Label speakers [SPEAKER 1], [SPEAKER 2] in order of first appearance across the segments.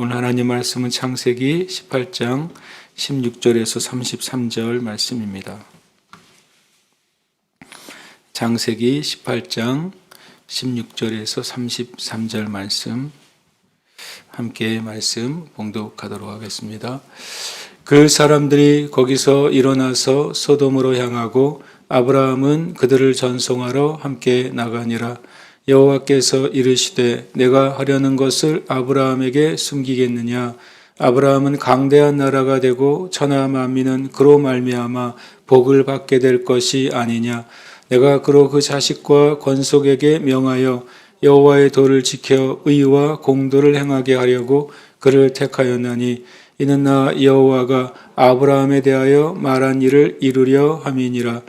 [SPEAKER 1] 오늘 하나님 말씀은 창세기 18장 16절에서 33절 말씀입니다. 창세기 18장 16절에서 33절 말씀 함께 말씀 봉독하도록 하겠습니다. 그 사람들이 거기서 일어나서 소돔으로 향하고 아브라함은 그들을 전송하러 함께 나가니라. 여호와께서 이르시되 내가 하려는 것을 아브라함에게 숨기겠느냐. 아브라함은 강대한 나라가 되고 천하 만민은 그로 말미암아 복을 받게 될 것이 아니냐. 내가 그로 그 자식과 권속에게 명하여 여호와의 도를 지켜 의와 공도를 행하게 하려고 그를 택하였나니 이는 나 여호와가 아브라함에 대하여 말한 일을 이루려 함이니라.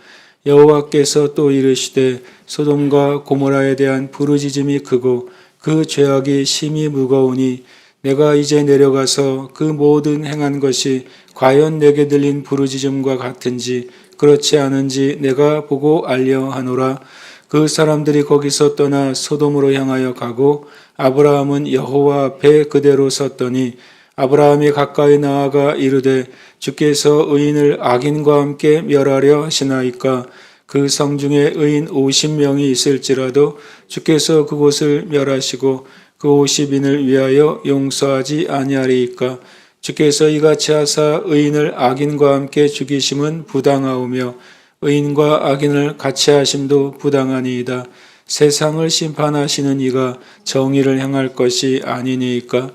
[SPEAKER 1] 여호와께서 또 이르시되 소돔과 고모라에 대한 부르짖음이 크고 그 죄악이 심히 무거우니 내가 이제 내려가서 그 모든 행한 것이 과연 내게 들린 부르짖음과 같은지 그렇지 않은지 내가 보고 알려 하노라. 그 사람들이 거기서 떠나 소돔으로 향하여 가고 아브라함은 여호와 앞에 그대로 섰더니 아브라함이 가까이 나아가 이르되 주께서 의인을 악인과 함께 멸하려 하시나이까. 그 성 중에 의인 50명이 있을지라도 주께서 그곳을 멸하시고 그 50인을 위하여 용서하지 아니하리이까. 주께서 이같이 하사 의인을 악인과 함께 죽이심은 부당하오며 의인과 악인을 같이 하심도 부당하니이다. 세상을 심판하시는 이가 정의를 행할 것이 아니니이까.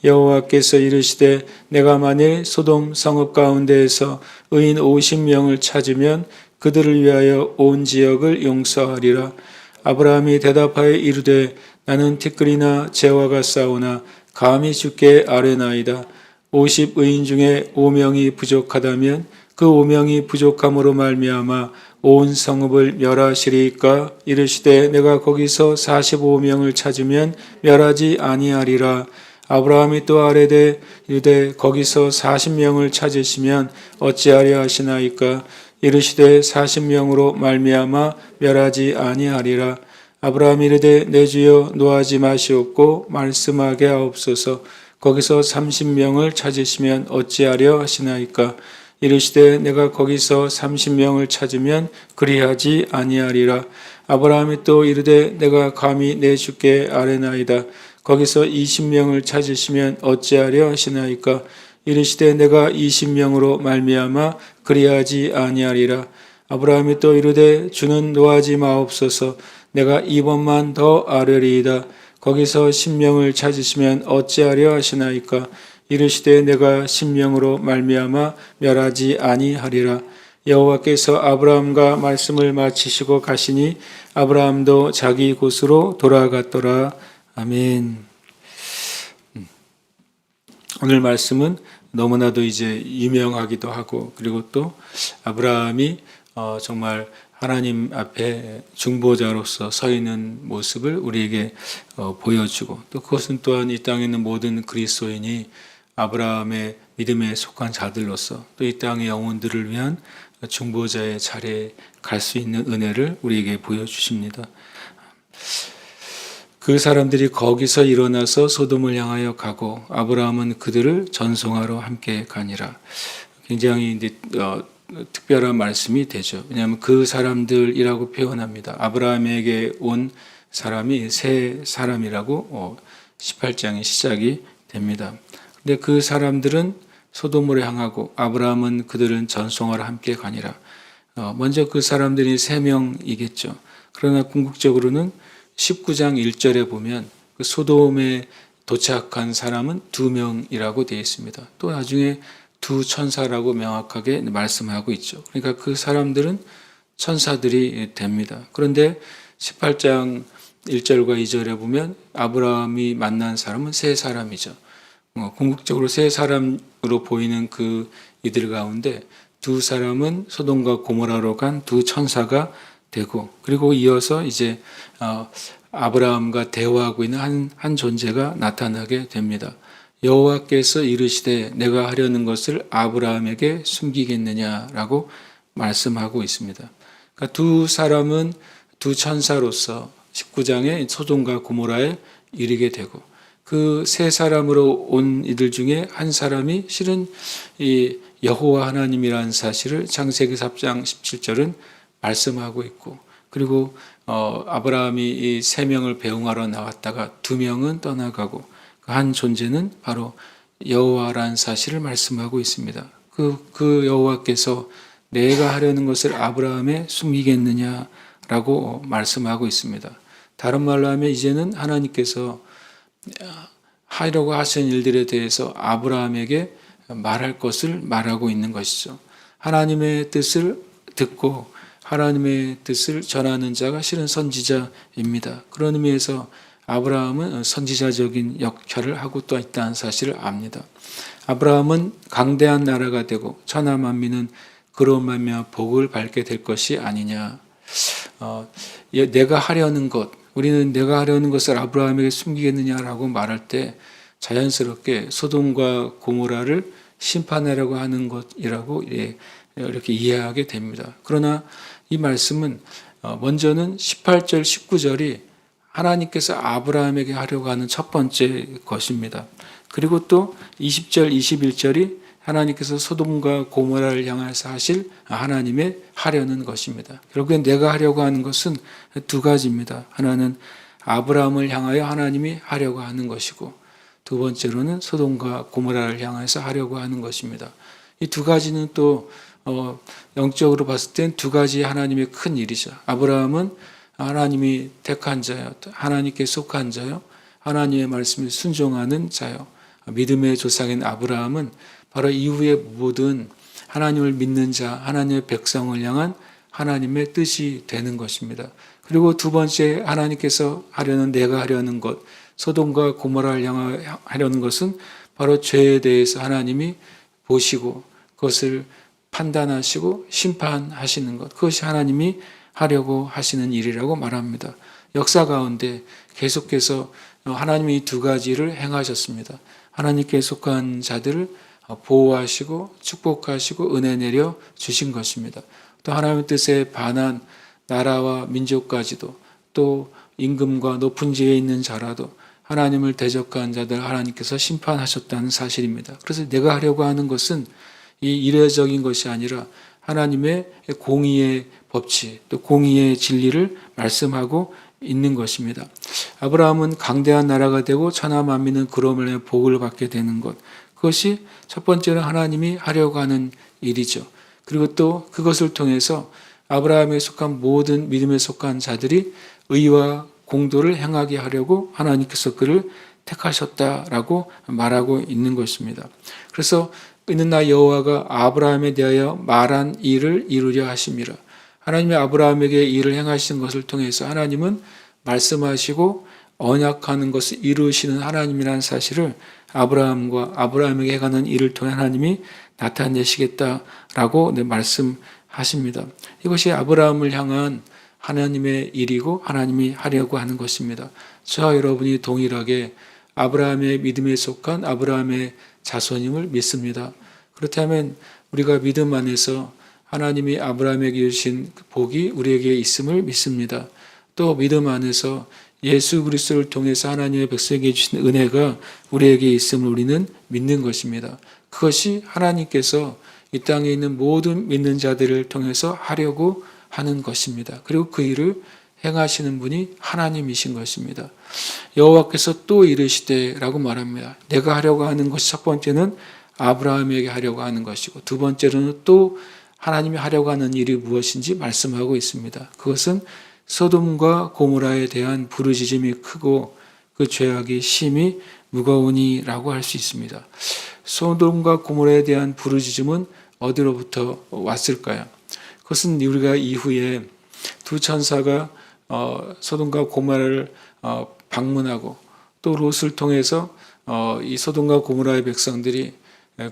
[SPEAKER 1] 여호와께서 이르시되 내가 만일 소돔 성읍 가운데에서 의인 50명을 찾으면 그들을 위하여 온 지역을 용서하리라. 아브라함이 대답하여 이르되 나는 티끌이나 재화가 싸우나 감히 주께 아뢰나이다. 50의인 중에 5명이 부족하다면 그 5명이 부족함으로 말미암아 온 성읍을 멸하시리이까. 이르시되 내가 거기서 45명을 찾으면 멸하지 아니하리라. 아브라함이 또 아뢰되 이르되 거기서 40명을 찾으시면 어찌하려 하시나이까. 이르시되 40명으로 말미암아 멸하지 아니하리라. 아브라함이 이르되 내 주여 노하지 마시옵고 말씀하게 하옵소서. 거기서 30명을 찾으시면 어찌하려 하시나이까. 이르시되 내가 거기서 30명을 찾으면 그리하지 아니하리라. 아브라함이 또 이르되 내가 감히 내 주께 아뢰나이다. 거기서 20명을 찾으시면 어찌하려 하시나이까. 이르시되 내가 20명으로 말미암아 그리하지 아니하리라. 아브라함이 또 이르되 주는 노하지 마옵소서. 내가 이번만 더 아뢰리이다. 거기서 10명을 찾으시면 어찌하려 하시나이까. 이르시되 내가 10명으로 말미암아 멸하지 아니하리라. 여호와께서 아브라함과 말씀을 마치시고 가시니 아브라함도 자기 곳으로 돌아갔더라. 아멘. 오늘 말씀은 너무나도 이제 유명하기도 하고 그리고 또 아브라함이 정말 하나님 앞에 중보자로서 서 있는 모습을 우리에게 보여주고 또 그것은 또한 이 땅에 있는 모든 그리스도인이 아브라함의 믿음에 속한 자들로서 또 이 땅의 영혼들을 위한 중보자의 자리에 갈 수 있는 은혜를 우리에게 보여주십니다. 그 사람들이 거기서 일어나서 소돔을 향하여 가고 아브라함은 그들을 전송하러 함께 가니라. 굉장히 특별한 말씀이 되죠. 왜냐하면 그 사람들이라고 표현합니다. 아브라함에게 온 사람이 세 사람이라고 18장의 시작이 됩니다. 근데 그 사람들은 소돔으로 향하고 아브라함은 그들은 전송하러 함께 가니라. 먼저 그 사람들이 3명이겠죠. 그러나 궁극적으로는 19장 1절에 보면 그 소돔에 도착한 사람은 2명이라고 되어 있습니다. 또 나중에 두 천사라고 명확하게 말씀하고 있죠. 그러니까 그 사람들은 천사들이 됩니다. 그런데 18장 1절과 2절에 보면 아브라함이 만난 사람은 3사람이죠. 궁극적으로 3사람으로 보이는 그 이들 가운데 2사람은 소돔과 고모라로 간 2천사가 되고 그리고 이어서 이제 아브라함과 대화하고 있는 한 존재가 나타나게 됩니다. 여호와께서 이르시되 내가 하려는 것을 아브라함에게 숨기겠느냐라고 말씀하고 있습니다. 그러니까 2사람은 2천사로서 19장에 소돔과 고모라에 이르게 되고 그 세 사람으로 온 이들 중에 한 사람이 실은 이 여호와 하나님이라는 사실을 창세기 3장 17절은 말씀하고 있고, 그리고 아브라함이 이 세 명을 배웅하러 나왔다가 두 명은 떠나가고 그 한 존재는 바로 여호와라는 사실을 말씀하고 있습니다. 그 여호와께서 내가 하려는 것을 아브라함에 숨기겠느냐라고 말씀하고 있습니다. 다른 말로 하면 이제는 하나님께서 하려고 하신 일들에 대해서 아브라함에게 말할 것을 말하고 있는 것이죠. 하나님의 뜻을 듣고 하나님의 뜻을 전하는 자가 실은 선지자입니다. 그런 의미에서 아브라함은 선지자적인 역할을 하고 또 있다는 사실을 압니다. 아브라함은 강대한 나라가 되고 천하 만민은 그로 말미암아 복을 받게 될 것이 아니냐. 내가 하려는 것, 우리는 내가 하려는 것을 아브라함에게 숨기겠느냐라고 말할 때 자연스럽게 소돔과 고모라를 심판하려고 하는 것이라고 이렇게 이해하게 됩니다. 그러나 이 말씀은 먼저는 18절, 19절이 하나님께서 아브라함에게 하려고 하는 첫 번째 것입니다. 그리고 또 20절, 21절이 하나님께서 소돔과 고모라를 향해서 하실 하나님의 하려는 것입니다. 결국엔 내가 하려고 하는 것은 두 가지입니다. 하나는 아브라함을 향하여 하나님이 하려고 하는 것이고, 두 번째로는 소돔과 고모라를 향해서 하려고 하는 것입니다. 이 두 가지는 또 영적으로 봤을 땐 두 가지 하나님의 큰 일이죠. 아브라함은 하나님이 택한 자요, 하나님께 속한 자요, 하나님의 말씀에 순종하는 자요. 믿음의 조상인 아브라함은 바로 이후의 모든 하나님을 믿는 자, 하나님의 백성을 향한 하나님의 뜻이 되는 것입니다. 그리고 두 번째 하나님께서 하려는 내가 하려는 것, 소돔과 고모라를 향하려는 것은 바로 죄에 대해서 하나님이 보시고 그것을 판단하시고 심판하시는 것, 그것이 하나님이 하려고 하시는 일이라고 말합니다. 역사 가운데 계속해서 하나님이 이 두 가지를 행하셨습니다. 하나님께 속한 자들을 보호하시고 축복하시고 은혜 내려 주신 것입니다. 또 하나님의 뜻에 반한 나라와 민족까지도, 또 임금과 높은 지에 있는 자라도 하나님을 대적한 자들 하나님께서 심판하셨다는 사실입니다. 그래서 내가 하려고 하는 것은 이 이례적인 것이 아니라 하나님의 공의의 법칙, 또 공의의 진리를 말씀하고 있는 것입니다. 아브라함은 강대한 나라가 되고 천하 만민은 그로 말미암아 복을 받게 되는 것, 그것이 첫 번째는 하나님이 하려고 하는 일이죠. 그리고 또 그것을 통해서 아브라함에 속한 모든 믿음에 속한 자들이 의와 공도를 행하게 하려고 하나님께서 그를 택하셨다라고 말하고 있는 것입니다. 그래서 이는 나 여호와가 아브라함에 대하여 말한 일을 이루려 하심이라. 하나님이 아브라함에게 일을 행하시는 것을 통해서 하나님은 말씀하시고 언약하는 것을 이루시는 하나님이라는 사실을 아브라함에게 해가는 일을 통해 하나님이 나타내시겠다라고 말씀하십니다. 이것이 아브라함을 향한 하나님의 일이고 하나님이 하려고 하는 것입니다. 저와 여러분이 동일하게 아브라함의 믿음에 속한 아브라함의 자손임을 믿습니다. 그렇다면 우리가 믿음 안에서 하나님이 아브라함에게 주신 복이 우리에게 있음을 믿습니다. 또 믿음 안에서 예수 그리스도를 통해서 하나님의 백성에게 주신 은혜가 우리에게 있음을 우리는 믿는 것입니다. 그것이 하나님께서 이 땅에 있는 모든 믿는 자들을 통해서 하려고 하는 것입니다. 그리고 그 일을 행하시는 분이 하나님이신 것입니다. 여호와께서 또 이르시되라고 말합니다. 내가 하려고 하는 것이 첫 번째는 아브라함에게 하려고 하는 것이고, 두 번째로는 또 하나님이 하려고 하는 일이 무엇인지 말씀하고 있습니다. 그것은 소돔과 고모라에 대한 부르짖음이 크고 그 죄악이 심히 무거우니라고 할 수 있습니다. 소돔과 고모라에 대한 부르짖음은 어디로부터 왔을까요? 그것은 우리가 이후에 두 천사가 소돔과 고모라를 방문하고 또 롯을 통해서 이 소돔과 고모라의 백성들이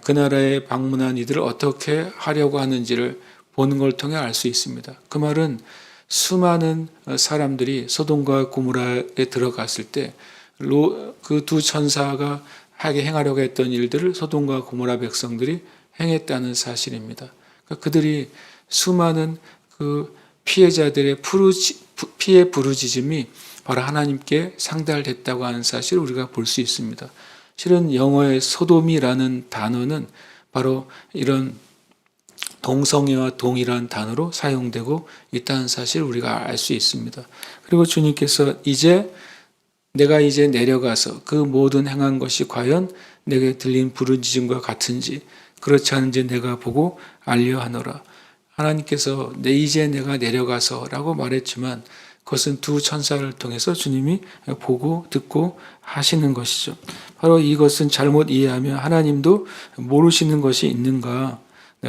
[SPEAKER 1] 그 나라에 방문한 이들을 어떻게 하려고 하는지를 보는 걸 통해 알 수 있습니다. 그 말은 수많은 사람들이 소돔과 고모라에 들어갔을 때 그 두 천사가 하게 행하려고 했던 일들을 소돔과 고모라 백성들이 행했다는 사실입니다. 그러니까 그들이 수많은 그 피해자들의 피해 부르짖음이 바로 하나님께 상달됐다고 하는 사실을 우리가 볼 수 있습니다. 실은 영어의 소돔이라는 단어는 바로 이런 동성애와 동일한 단어로 사용되고 있다는 사실을 우리가 알 수 있습니다. 그리고 주님께서 내가 이제 내려가서 그 모든 행한 것이 과연 내게 들린 부르짖음과 같은지 그렇지 않은지 내가 보고 알려하노라. 하나님께서 이제 내가 내려가서 라고 말했지만 그것은 두 천사를 통해서 주님이 보고 듣고 하시는 것이죠. 바로 이것은 잘못 이해하면 하나님도 모르시는 것이 있는가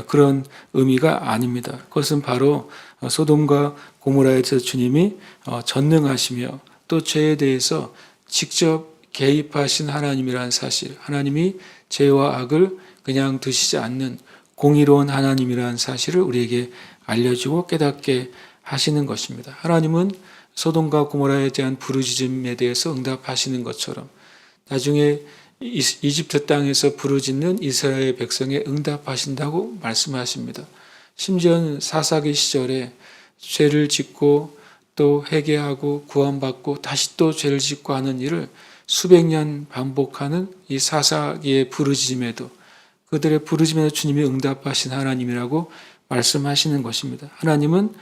[SPEAKER 1] 그런 의미가 아닙니다. 그것은 바로 소돔과 고모라에서 주님이 전능하시며 또 죄에 대해서 직접 개입하신 하나님이라는 사실, 하나님이 죄와 악을 그냥 두시지 않는 공의로운 하나님이라는 사실을 우리에게 알려주고 깨닫게 하시는 것입니다. 하나님은 소돔과 고모라에 대한 부르짖음에 대해서 응답하시는 것처럼 나중에 이집트 땅에서 부르짖는 이스라엘 백성에 응답하신다고 말씀하십니다. 심지어는 사사기 시절에 죄를 짓고 또 회개하고 구원받고 다시 또 죄를 짓고 하는 일을 수백 년 반복하는 이 사사기의 부르짖음에도 그들의 부르짖음에도 주님이 응답하신 하나님이라고 말씀하시는 것입니다. 하나님은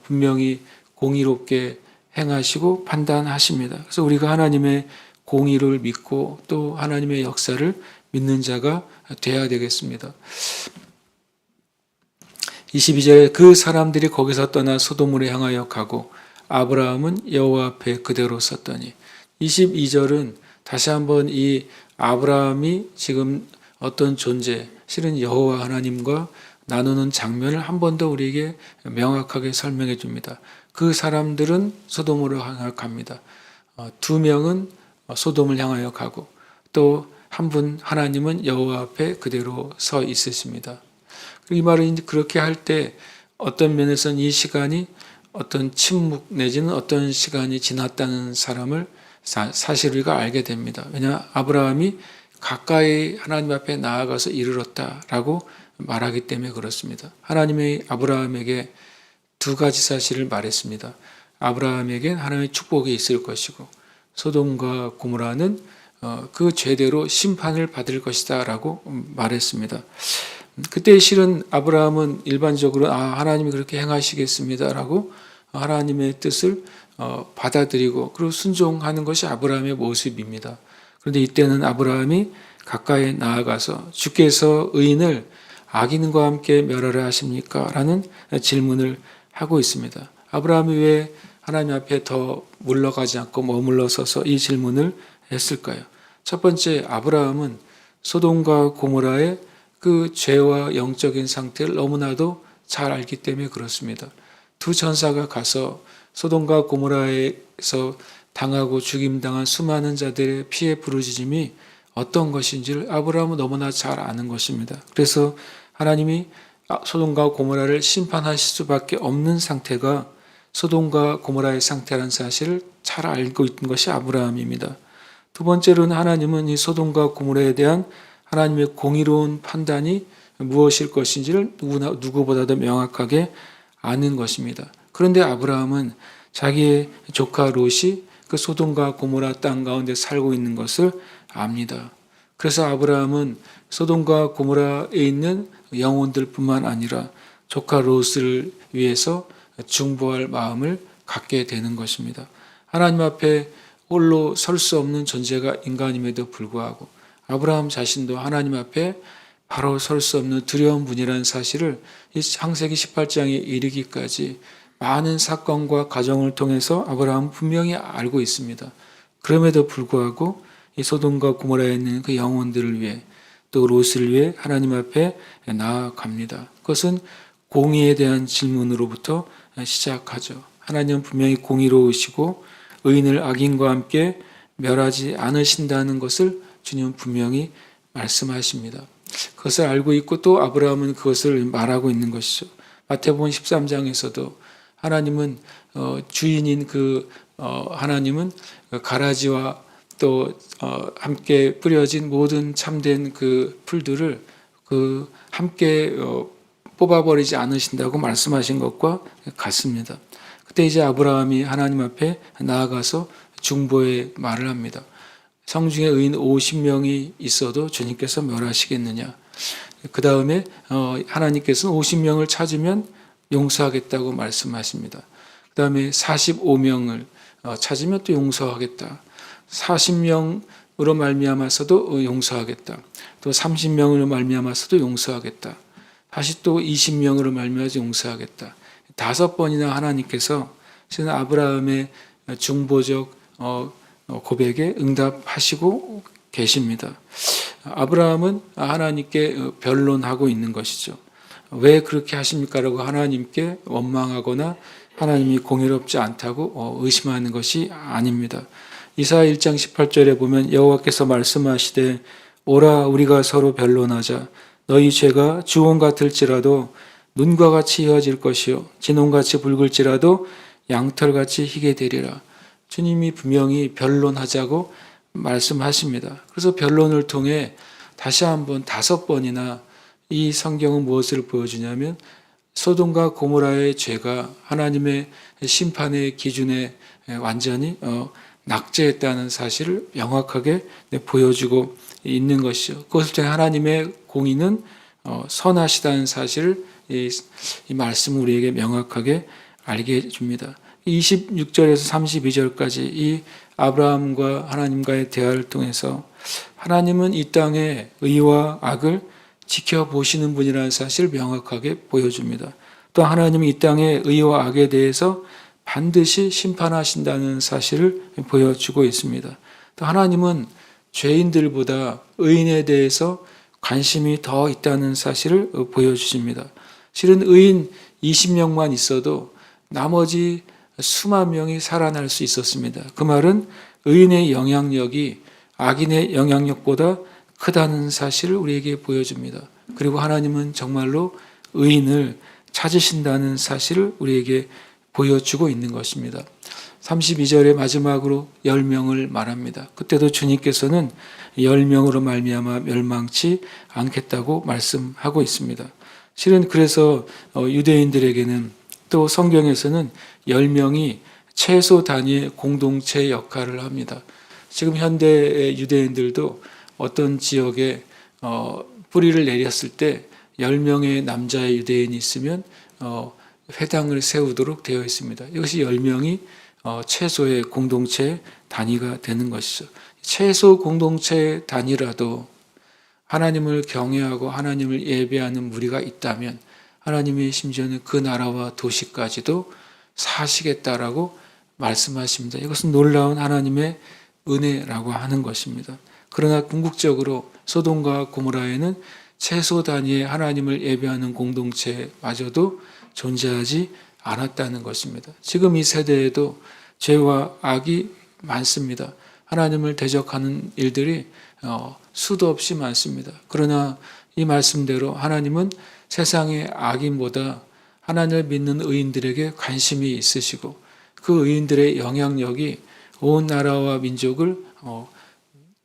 [SPEAKER 1] 분명히 공의롭게 행하시고 판단하십니다. 그래서 우리가 하나님의 공의를 믿고 또 하나님의 역사를 믿는 자가 되어야 되겠습니다. 22절에 그 사람들이 거기서 떠나 소돔으로 향하여 가고 아브라함은 여호와 앞에 그대로 섰더니 22절은 다시 한번 이 아브라함이 지금 어떤 존재, 실은 여호와 하나님과 나누는 장면을 한 번 더 우리에게 명확하게 설명해 줍니다. 그 사람들은 소돔으로 향하여 갑니다. 두 명은 소돔을 향하여 가고 또 한 분 하나님은 여호와 앞에 그대로 서 있으십니다. 이 말은 그렇게 할 때 어떤 면에서는 이 시간이 어떤 침묵 내지는 어떤 시간이 지났다는 사람을 사실 우리가 알게 됩니다. 왜냐하면 아브라함이 가까이 하나님 앞에 나아가서 이르렀다라고 말하기 때문에 그렇습니다. 하나님이 아브라함에게 두 가지 사실을 말했습니다. 아브라함에겐 하나님의 축복이 있을 것이고 소돔과 고모라는 그 죄대로 심판을 받을 것이다 라고 말했습니다. 그때 실은 아브라함은 일반적으로 하나님이 그렇게 행하시겠습니다 라고 하나님의 뜻을 받아들이고 그리고 순종하는 것이 아브라함의 모습입니다. 그런데 이때는 아브라함이 가까이 나아가서 주께서 의인을 악인과 함께 멸하려 하십니까? 라는 질문을 하고 있습니다. 아브라함이 왜 하나님 앞에 더 물러가지 않고 머물러 서서 이 질문을 했을까요? 첫 번째, 아브라함은 소돔과 고모라의 그 죄와 영적인 상태를 너무나도 잘 알기 때문에 그렇습니다. 두 천사가 가서 소돔과 고모라에서 당하고 죽임당한 수많은 자들의 피해 부르짖음이 어떤 것인지를 아브라함은 너무나 잘 아는 것입니다. 그래서 하나님이 소돔과 고모라를 심판하실 수밖에 없는 상태가 소돔과 고모라의 상태라는 사실을 잘 알고 있는 것이 아브라함입니다. 두 번째로는 하나님은 이 소돔과 고모라에 대한 하나님의 공의로운 판단이 무엇일 것인지를 누구보다도 명확하게 아는 것입니다. 그런데 아브라함은 자기의 조카 롯이 그 소돔과 고모라 땅 가운데 살고 있는 것을 압니다. 그래서 아브라함은 소돔과 고모라에 있는 영혼들뿐만 아니라 조카 롯을 위해서 중보할 마음을 갖게 되는 것입니다. 하나님 앞에 홀로 설 수 없는 존재가 인간임에도 불구하고 아브라함 자신도 하나님 앞에 바로 설 수 없는 두려운 분이라는 사실을 이 창세기 18장에 이르기까지 많은 사건과 과정을 통해서 아브라함은 분명히 알고 있습니다. 그럼에도 불구하고 이 소돔과 고모라에 있는 그 영혼들을 위해 또 롯을 위해 하나님 앞에 나아갑니다. 그것은 공의에 대한 질문으로부터 시작하죠. 하나님은 분명히 공의로우시고 의인을 악인과 함께 멸하지 않으신다는 것을 주님은 분명히 말씀하십니다. 그것을 알고 있고 또 아브라함은 그것을 말하고 있는 것이죠. 마태복음 13장에서도 하나님은 주인인 하나님은 가라지와 또 함께 뿌려진 모든 참된 그 풀들을 함께 뽑아버리지 않으신다고 말씀하신 것과 같습니다. 그때 이제 아브라함이 하나님 앞에 나아가서 중보의 말을 합니다. 성중에 의인 50명이 있어도 주님께서 멸하시겠느냐. 그 다음에 하나님께서는 50명을 찾으면 용서하겠다고 말씀하십니다. 그 다음에 45명을 찾으면 또 용서하겠다. 40명으로 말미암아서도 용서하겠다. 또 30명으로 말미암아서도 용서하겠다. 다시 또 20명으로 말미암아서 용서하겠다. 5번이나 하나님께서 아브라함의 중보적 고백에 응답하시고 계십니다. 아브라함은 하나님께 변론하고 있는 것이죠. 왜 그렇게 하십니까? 라고 하나님께 원망하거나 하나님이 공의롭지 않다고 의심하는 것이 아닙니다. 이사야 1장 18절에 보면 여호와께서 말씀하시되 오라 우리가 서로 변론하자. 너희 죄가 주홍 같을지라도 눈과 같이 이어질 것이요 진홍같이 붉을지라도 양털같이 희게 되리라. 주님이 분명히 변론하자고 말씀하십니다. 그래서 변론을 통해 다시 한번 5번이나 이 성경은 무엇을 보여주냐면 소돔과 고모라의 죄가 하나님의 심판의 기준에 완전히 낙제했다는 사실을 명확하게 보여주고 있는 것이죠. 그것을 통해 하나님의 공의는 선하시다는 사실을 이 말씀은 우리에게 명확하게 알게 해줍니다. 26절에서 32절까지 이 아브라함과 하나님과의 대화를 통해서 하나님은 이 땅의 의와 악을 지켜보시는 분이라는 사실을 명확하게 보여줍니다. 또 하나님은 이 땅의 의와 악에 대해서 반드시 심판하신다는 사실을 보여주고 있습니다. 또 하나님은 죄인들보다 의인에 대해서 관심이 더 있다는 사실을 보여주십니다. 실은 의인 20명만 있어도 나머지 수만 명이 살아날 수 있었습니다. 그 말은 의인의 영향력이 악인의 영향력보다 크다는 사실을 우리에게 보여줍니다. 그리고 하나님은 정말로 의인을 찾으신다는 사실을 우리에게 보여주고 있는 것입니다. 32절의 마지막으로 10명을 말합니다. 그때도 주님께서는 10명으로 말미암아 멸망치 않겠다고 말씀하고 있습니다. 실은 그래서 유대인들에게는 또 성경에서는 10명이 최소 단위의 공동체 역할을 합니다. 지금 현대의 유대인들도 어떤 지역에 뿌리를 내렸을 때 10명의 남자의 유대인이 있으면 회당을 세우도록 되어 있습니다. 이것이 10명이 최소의 공동체 단위가 되는 것이죠. 최소 공동체 단위라도 하나님을 경외하고 하나님을 예배하는 무리가 있다면 하나님이 심지어는 그 나라와 도시까지도 사시겠다라고 말씀하십니다. 이것은 놀라운 하나님의 은혜라고 하는 것입니다. 그러나 궁극적으로 소돔과 고모라에는 최소 단위의 하나님을 예배하는 공동체마저도 존재하지 않았다는 것입니다. 지금 이 세대에도 죄와 악이 많습니다. 하나님을 대적하는 일들이 수도 없이 많습니다. 그러나 이 말씀대로 하나님은 세상의 악인보다 하나님을 믿는 의인들에게 관심이 있으시고 그 의인들의 영향력이 온 나라와 민족을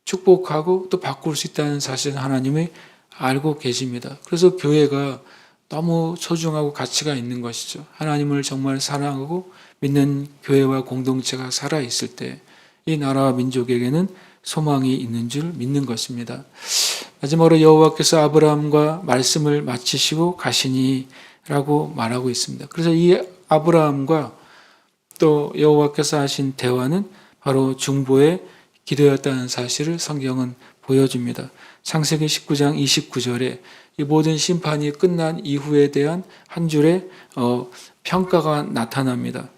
[SPEAKER 1] 축복하고 또 바꿀 수 있다는 사실을 하나님이 알고 계십니다. 그래서 교회가 너무 소중하고 가치가 있는 것이죠. 하나님을 정말 사랑하고 믿는 교회와 공동체가 살아있을 때 이 나라와 민족에게는 소망이 있는 줄 믿는 것입니다. 마지막으로 여호와께서 아브라함과 말씀을 마치시고 가시니 라고 말하고 있습니다. 그래서 이 아브라함과 또 여호와께서 하신 대화는 바로 중보의 기도였다는 사실을 성경은 보여줍니다. 창세기 19장 29절에 이 모든 심판이 끝난 이후에 대한 한 줄의 평가가 나타납니다.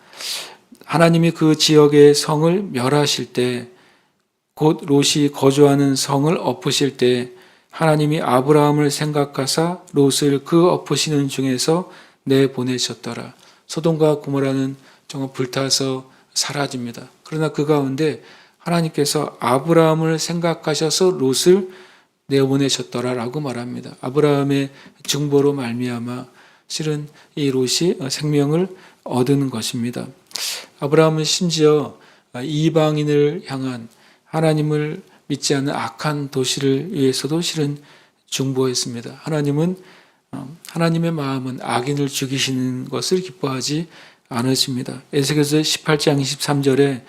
[SPEAKER 1] 하나님이 그 지역의 성을 멸하실 때, 곧 롯이 거주하는 성을 엎으실 때 하나님이 아브라함을 생각하사 롯을 그 엎으시는 중에서 내보내셨더라. 소돔과 고모라는 정말 불타서 사라집니다. 그러나 그 가운데 하나님께서 아브라함을 생각하셔서 롯을 내보내셨더라라고 말합니다. 아브라함의 중보로 말미암아 실은 이 롯이 생명을 얻은 것입니다. 아브라함은 심지어 이방인을 향한 하나님을 믿지 않는 악한 도시를 위해서도 실은 중보했습니다. 하나님의 마음은 악인을 죽이시는 것을 기뻐하지 않으십니다. 에스겔서 18장 23절에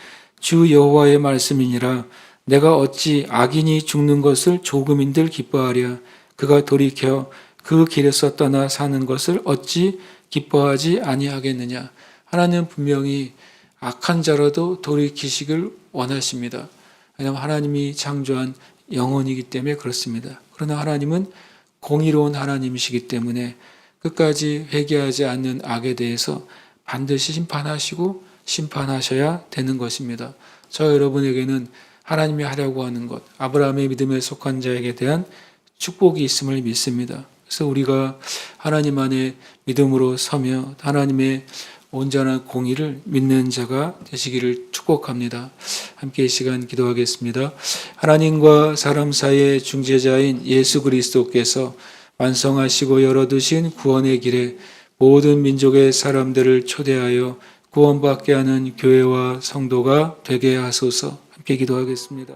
[SPEAKER 1] 주 여호와의 말씀이니라. 내가 어찌 악인이 죽는 것을 조금인들 기뻐하랴. 그가 돌이켜 그 길에서 떠나 사는 것을 어찌 기뻐하지 아니하겠느냐. 하나님은 분명히 악한 자라도 돌이키시길 원하십니다. 왜냐하면 하나님이 창조한 영혼이기 때문에 그렇습니다. 그러나 하나님은 공의로운 하나님이시기 때문에 끝까지 회개하지 않는 악에 대해서 반드시 심판하시고 심판하셔야 되는 것입니다. 저 여러분에게는 하나님이 하려고 하는 것, 아브라함의 믿음에 속한 자에게 대한 축복이 있음을 믿습니다. 그래서 우리가 하나님 안에 믿음으로 서며 하나님의 온전한 공의를 믿는 자가 되시기를 축복합니다. 함께 이 시간 기도하겠습니다. 하나님과 사람 사이의 중재자인 예수 그리스도께서 완성하시고 열어두신 구원의 길에 모든 민족의 사람들을 초대하여 구원받게 하는 교회와 성도가 되게 하소서. 함께 기도하겠습니다.